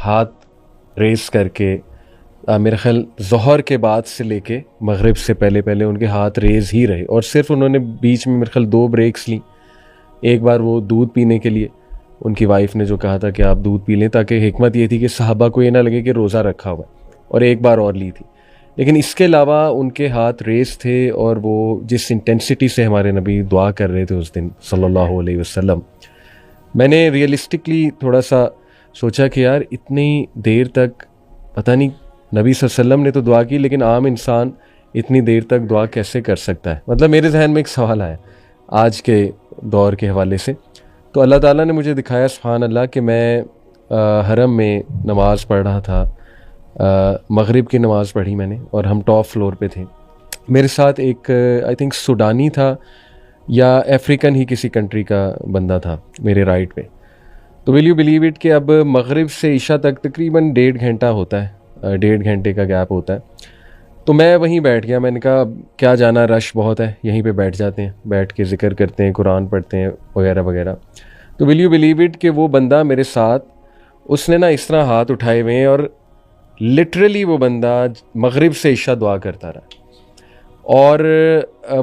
हाथ रेस करके मेरा ख्याल ज़ोहर के बाद से लेके मगरिब से पहले पहले उनके हाथ रेज़ ही रहे, और सिर्फ उन्होंने बीच में मेरे ख्याल 2 ब्रेक्स ली। एक बार वो दूध पीने के लिए उनकी वाइफ ने जो कहा था कि आप दूध पी लें, ताकि हिकमत ये थी कि सहाबा को ये ना लगे कि रोज़ा रखा हुआ है, और एक बार और ली थी। लेकिन इसके अलावा उनके हाथ रेस थे, और वो जिस इंटेंसिटी से हमारे नबी दुआ कर रहे थे उस दिन सल्लल्लाहु अलैहि वसल्लम, मैंने रियलिस्टिकली थोड़ा सा सोचा कि यार इतनी देर तक पता नहीं, नबी सल्लल्लाहु अलैहि वसल्लम ने तो दुआ की, लेकिन आम इंसान इतनी देर तक दुआ कैसे कर सकता है। मतलब मेरे जहन में एक सवाल आया आज के दौर के हवाले से। तो अल्लाह ताला ने मुझे दिखाया सुभान अल्लाह कि मैं हरम में नमाज़ पढ़ रहा था, मगरिब की नमाज़ पढ़ी मैंने, और हम टॉप फ्लोर पे थे। मेरे साथ एक आई थिंक सूडानी था या अफ्रीकन ही किसी कंट्री का बंदा था मेरे राइट पे। तो विल यू बिलीव इट कि अब मगरिब से इशा तक तकरीबन 1.5 घंटा होता है, 1.5 घंटे का गैप होता है। तो मैं वहीं बैठ गया, मैंने कहा क्या जाना, रश बहुत है, यहीं पे बैठ जाते हैं, बैठ के ज़िक्र करते हैं, कुरान पढ़ते हैं वगैरह वगैरह। तो विल यू बिलीव इट कि वो बंदा मेरे साथ, उसने ना इस तरह हाथ उठाए हुए हैं, और लिटरली वो बंदा मगरिब से इशा दुआ करता रहा, और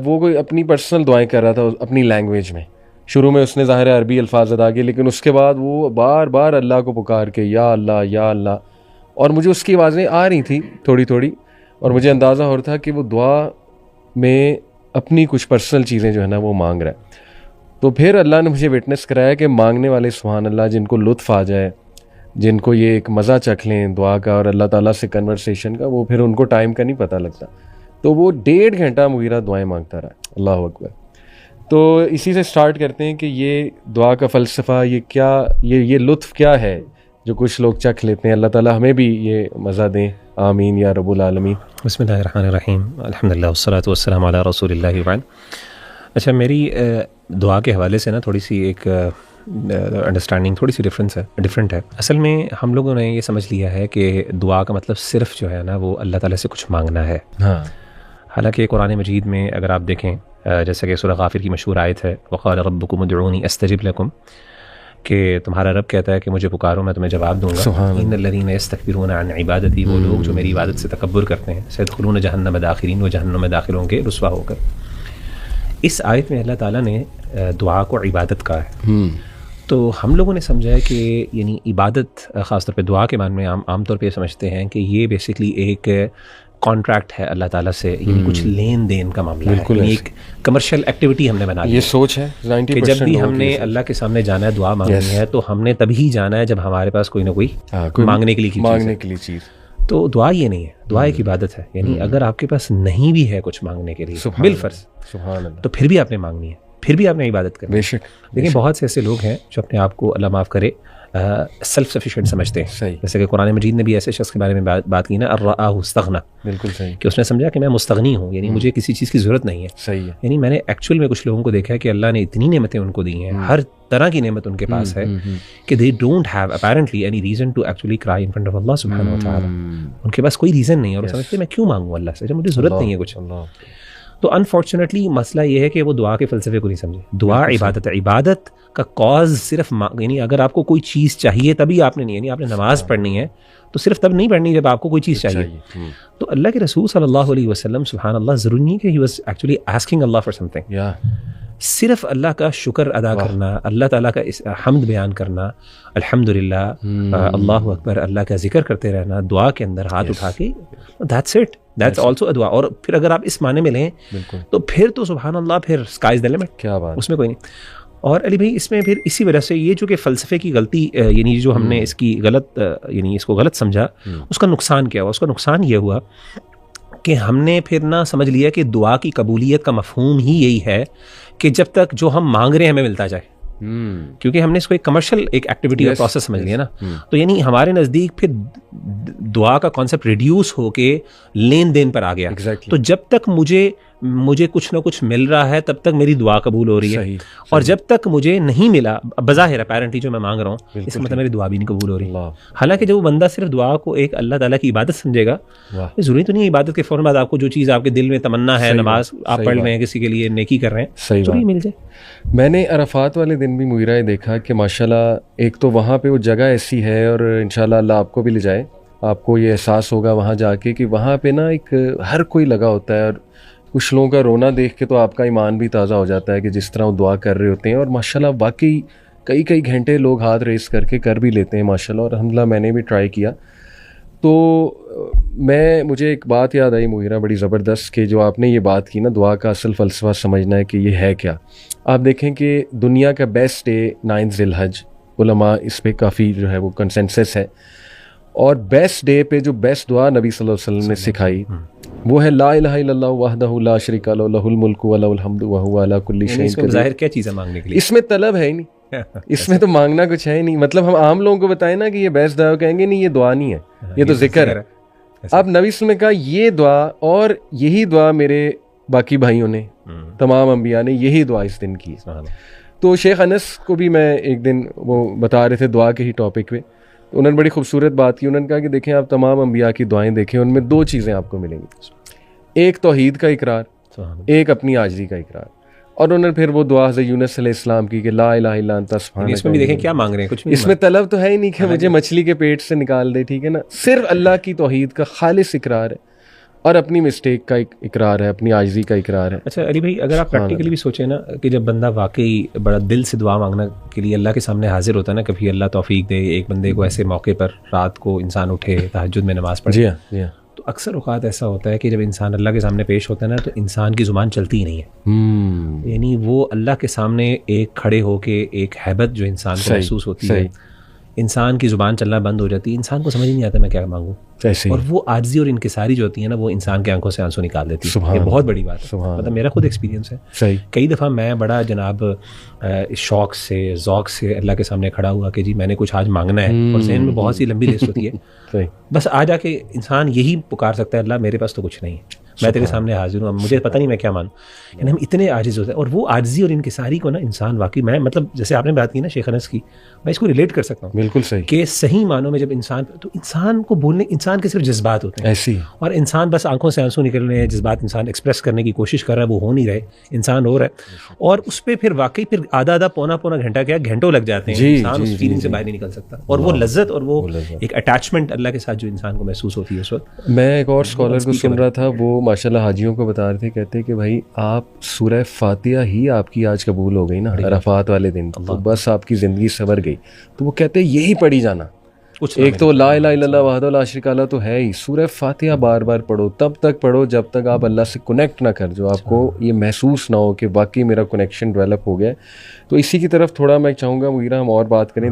वो कोई अपनी पर्सनल दुआएं कर रहा था अपनी लैंग्वेज में। शुरू में उसने ज़ाहिर अरबी अल्फाज अदा किए, लेकिन उसके बाद वो बार बार अल्लाह को पुकार के या अल्लाह या अल्लाह, और मुझे उसकी आवाज़ें आ रही थी थोड़ी थोड़ी, और मुझे अंदाज़ा हो रहा था कि वो दुआ में अपनी कुछ पर्सनल चीज़ें जो है ना वो मांग रहा है। तो फिर अल्लाह ने मुझे विटनेस कराया कि मांगने वाले सुभान अल्लाह, जिनको लुत्फ़ आ जाए, जिनको ये एक मज़ा चख लें दुआ का और अल्लाह ताला से कन्वर्सेशन का, वो फिर उनको टाइम का नहीं पता लगता। तो वो 1.5 घंटा मुगीरा दुआएं मांगता रहा, अल्लाह अकबर। तो इसी से स्टार्ट करते हैं कि ये दुआ का फ़लसफ़ा, ये क्या, ये लुत्फ़ क्या है जो कुछ लोग चख लेते हैं। अल्लाह ताला हमें भी ये मज़ा दें, आमीन या रब्बुल आलमीन। बिस्मिल्लाहिर्रहमानिर्रहीम, अल्हम्दुलिल्लाह वस्सलातु वस्सलामु अला रसूलिल्लाहि व बाद। अच्छा, मेरी दुआ के हवाले से ना थोड़ी सी एक अंडरस्टैंडिंग थोड़ी सी डिफरेंट है। असल में हम लोगों ने ये समझ लिया है कि दुआ का मतलब सिर्फ जो है ना वो अल्लाह ताला से कुछ मांगना है। हाँ, हालांकि कुरान मजीद में अगर आप देखें, जैसे कि सूरह गाफिर की मशहूर आयत है, वक़ाल रब्बुकुम उदऊनी अस्तजिब लकुम, कि तुम्हारा रब कहता है कि मुझे पुकारो मैं तुम्हें जवाब दूंगा। इन्नल्लज़ीना यस्तकबिरूना अन इबादती, वो लोग जो मेरी इबादत से तकब्बुर करते हैं, सयदखुलून जहन्नम दाखिरीन, वो जहन्नम में दाखिल होंगे रुस्वा होकर। इस आयत में अल्लाह ताला ने दुआ को इबादत कहा है। तो हम लोगों ने समझा है कि यानी इबादत ख़ासतौर पे दुआ के माने में आमतौर पे समझते हैं कि ये बेसिकली एक कॉन्ट्रैक्ट है अल्लाह ताला से, यानी कुछ लेन देन का मामला है, यानी एक कमर्शियल एक्टिविटी हमने बना ली। ये सोच है 90% कि जब भी हमने अल्लाह के सामने जाना है, दुआ मांगनी है, तो हमने तभी जाना है जब हमारे पास कोई ना कोई मांगने के लिए चीज़। तो दुआ ये नहीं है, दुआ एक इबादत है। यानी अगर आपके पास नहीं भी है कुछ मांगने के लिए बिलफर्ज, तो फिर भी आपने मांगनी है, फिर भी आपने इबादत करनी है। लेकिन बहुत से ऐसे लोग हैं जो अपने आप को, अल्लाह माफ़ करे, सेल्फ सफिशिएंट समझते हैं। सही। जैसे कि कुरान मजीद ने भी ऐसे शख्स के बारे में बात की ना, अर्राअहु इस्तग़ना, बिल्कुल सही, कि उसने समझा कि मैं मुस्तगनी हूँ, यानी मुझे किसी चीज़ की ज़रूरत नहीं है। सही है। यानी मैंने एक्चुअल में कुछ लोगों को देखा है कि अल्लाह ने इतनी नेमतें उनको दी हैं, हर तरह की नेमत उनके पास है, कि they don't have apparently any reason to actually cry in front of Allah सुब्हानहू व तआला। उनके पास कोई रीज़न नहीं है, और समझते मैं क्यों मांगूँ अल्लाह से जब मुझे ज़रूरत नहीं है कुछ। तो अनफॉर्चुनेटली मसला ये है कि वो दुआ के फ़लसफ़े को नहीं समझे। दुआ इबादत है, इबादत का कॉज सिर्फ यानी अगर आपको कोई चीज़ चाहिए तभी आपने नहीं, यानी आपने नमाज़ पढ़नी है तो सिर्फ तब नहीं पढ़नी जब आपको कोई चीज़ चाहिए। तो अल्लाह के रसूल सल्लल्लाहु अलैहि वसल्लम सुभान अल्लाह, ज़रूरी नहीं कि he was actually asking Allah for something. सिर्फ अल्लाह का शुक्र अदा करना, अल्लाह ताला का हम्द बयान करना, अल्हम्दुलिल्लाह, अल्लाहु अकबर, अल्लाह का जिक्र करते रहना दुआ के अंदर हाथ उठा के, that's it, that's also a दुआ। और फिर अगर आप इस माने में लें तो फिर तो सुभान अल्लाह, फिर स्काई इज़ द लिमिट, क्या बात, उसमें कोई नहीं। और अली भाई इसमें फिर इसी वजह से ये जो कि फ़लसफ़े की गलती, यानी जो हमने इसकी गलत, यानी इसको गलत समझा, उसका नुकसान क्या हुआ? उसका नुकसान ये हुआ कि हमने फिर ना समझ लिया कि दुआ की कबूलियत का मफहूम ही यही है कि जब तक जो हम मांग रहे हैं हमें मिलता जाए, क्योंकि हमने इसको एक कमर्शियल एक एक्टिविटी और प्रोसेस समझ लिया ना। तो यानी हमारे नज़दीक फिर दुआ का कॉन्सेप्ट रिड्यूस होके लेन देन पर आ गया। Exactly. तो जब तक मुझे मुझे कुछ ना कुछ मिल रहा है तब तक मेरी दुआ कबूल हो रही है, सही, और जब तक मुझे नहीं मिला बज़ाहिर अपैरेंटली जो मैं मांग रहा हूँ इसका मतलब मेरी दुआ भी नहीं कबूल हो रही। हालांकि जब वो बंदा सिर्फ दुआ को एक अल्लाह ताला की इबादत समझेगा, ज़रूरी तो नहीं है इबादत के फ़ौरन बाद आपको जो चीज़ आपके दिल में तमन्ना है, नमाज आप पढ़ रहे हैं, किसी के लिए नेकी कर रहे हैं, सही बात मिल जाए। मैंने अरफात वाले दिन भी मुगीरा देखा कि माशाल्लाह एक तो वहाँ पे वो जगह ऐसी है, और इंशाल्लाह अल्लाह आपको भी ले जाए, आपको ये एहसास होगा वहाँ जाके कि वहाँ पे ना एक हर कोई लगा होता है, और कुछ लोगों का रोना देख के तो आपका ईमान भी ताज़ा हो जाता है कि जिस तरह वो दुआ कर रहे होते हैं, और माशाल्लाह वाकई कई कई घंटे लोग हाथ रेस करके कर भी लेते हैं माशाल्लाह, और अल्हम्दुलिल्लाह मैंने भी ट्राई किया। तो मुझे एक बात याद आई मुगीरा बड़ी ज़बरदस्त, कि जो आपने ये बात की ना दुआ का असल फ़लसफ़ा समझना है कि ये है क्या। आप देखें कि दुनिया का बेस्ट डे 9 ज़िलहज, उलमा इस पर काफ़ी जो है वो कंसेंसस है, और बेस्ट डे पे जो बेस्ट दुआ नबी सल्लल्लाहु अलैहि वसल्लम ने सिखाई वो है ला इलाहा इल्लल्लाह वहदहु ला शरीका लहु लहुल मुल्कु व लहुल हम्दु व हुवा अला कुल्ली शैइन कदीर। ज़ाहिर क्या चीज़ है मांगने के लिए, इसमें तलब है ही नहीं, इसमें तो मांगना कुछ है ही नहीं। मतलब हम आम लोगों को बताएं ना कि ये बेस्ट दुआ, कहेंगे नहीं ये दुआ नहीं है, ये तो जिक्र है। अब नबी सल्लल्लाहु अलैहि वसल्लम ने कहा ये दुआ, और यही दुआ मेरे बाकी भाइयों ने, तमाम अंबिया ने यही दुआ इस दिन की। तो शेख अनस को भी मैं एक दिन वो बता रहे थे दुआ के ही टॉपिक पे, उन्होंने बड़ी खूबसूरत बात की। उन्होंने कहा कि देखें आप तमाम अंबिया की दुआएं देखें, उनमें दो चीज़ें आपको मिलेंगी, एक तौहीद का इकरार, एक अपनी आजिज़ी का इकरार। और उन्होंने फिर वो दुआ हज़रत यूनुस अलैहिस्सलाम की कि ला इलाहा इल्ला अंता सुब्हानक। इसमें भी देखें क्या मांग रहे हैं, कुछ इसमें तलब तो है ही नहीं कि मुझे मछली के पेट से निकाल दे, ठीक है ना, सिर्फ अल्लाह की तौहीद का खालिस इकरार है, और अपनी मिस्टेक का इकरार है, अपनी आजिज़ी का इकरार है। अच्छा अली भाई, अगर आप प्रैक्टिकली भी सोचें ना कि जब बंदा वाकई बड़ा दिल से दुआ मांगना के लिए अल्लाह के सामने हाजिर होता है ना, कभी अल्लाह तौफीक दे एक बंदे को ऐसे मौके पर रात को इंसान उठे तहज्जुद में नमाज पढ़े, जी हाँ, तो अक्सर औक़ात ऐसा होता है कि जब इंसान अल्लाह के सामने पेश होता है ना, तो इंसान की ज़ुबान चलती ही नहीं है। यानी वो अल्लाह के सामने एक खड़े होके एक हैबत जो इंसान को महसूस होती है, इंसान की ज़ुबान चलना बंद हो जाती है, इंसान को समझ ही नहीं आता मैं क्या मांगूँ, और वो आजिज़ी और इनकिसारी जो होती है ना, वो इंसान के आंखों से आंसू निकाल देती है। ये बहुत बड़ी बात है, मतलब मेरा खुद एक्सपीरियंस है। सही, कई दफ़ा मैं बड़ा जनाब शौक़ से ज़ौक़ से अल्लाह के सामने खड़ा हुआ कि जी मैंने कुछ आज मांगना है, और ज़हन में बहुत सी लंबी लिस्ट होती है बस आ जाके इंसान यही पुकार सकता है, अल्लाह मेरे पास तो कुछ नहीं है, मैं तेरे सामने हाजिर हूँ, मुझे पता नहीं मैं क्या मानूं। यानी हम इतने आजिज़ होते हैं, और वो आजिज़ी और इनकिसारी को ना इंसान वाकई, मैं मतलब जैसे आपने बात की ना शेख अनस की, मैं इसको रिलेट कर सकता हूँ। बिल्कुल सही, कि सही मानों में जब इंसान, तो इंसान को बोलने, इंसान के सिर्फ जज्बात होते हैं ऐसी, और इंसान बस आंखों से आंसू निकल रहे हैं, जज्बात इंसान एक्सप्रेस करने की कोशिश कर रहा है, वो हो नहीं रहे, इंसान हो रहा है, और उस पर फिर वाकई फिर आधा पौना घंटा क्या घंटों लग जाते हैं, इंसान उस फीलिंग से बाहर नहीं निकल सकता, और वो लज्जत और वो एक अटैचमेंट अल्लाह के साथ जो इंसान को महसूस होती है उस वक्त। मैं एक और स्कॉलर को सुन रहा था, वो माशाल्लाह हाजियों को बता रहे थे, कहते कि भाई आप सूरह फातिहा ही आपकी आज कबूल हो गई ना अरफात वाले दिन, तो बस आपकी ज़िंदगी संवर गई। तो वो कहते यही पढ़ी जाना, एक तो ला इलाहा इल्लल्लाह वहदहु ला शरीका लहू तो है ही, सूरह फातिहा बार बार पढ़ो, तब तक पढ़ो जब तक आप अल्लाह से कनेक्ट ना कर, जो आपको ये महसूस ना हो कि वाकई मेरा कनेक्शन डेवलप हो गया। तो इसी की तरफ थोड़ा मैं चाहूँगा मुगीरा हम और बात करें।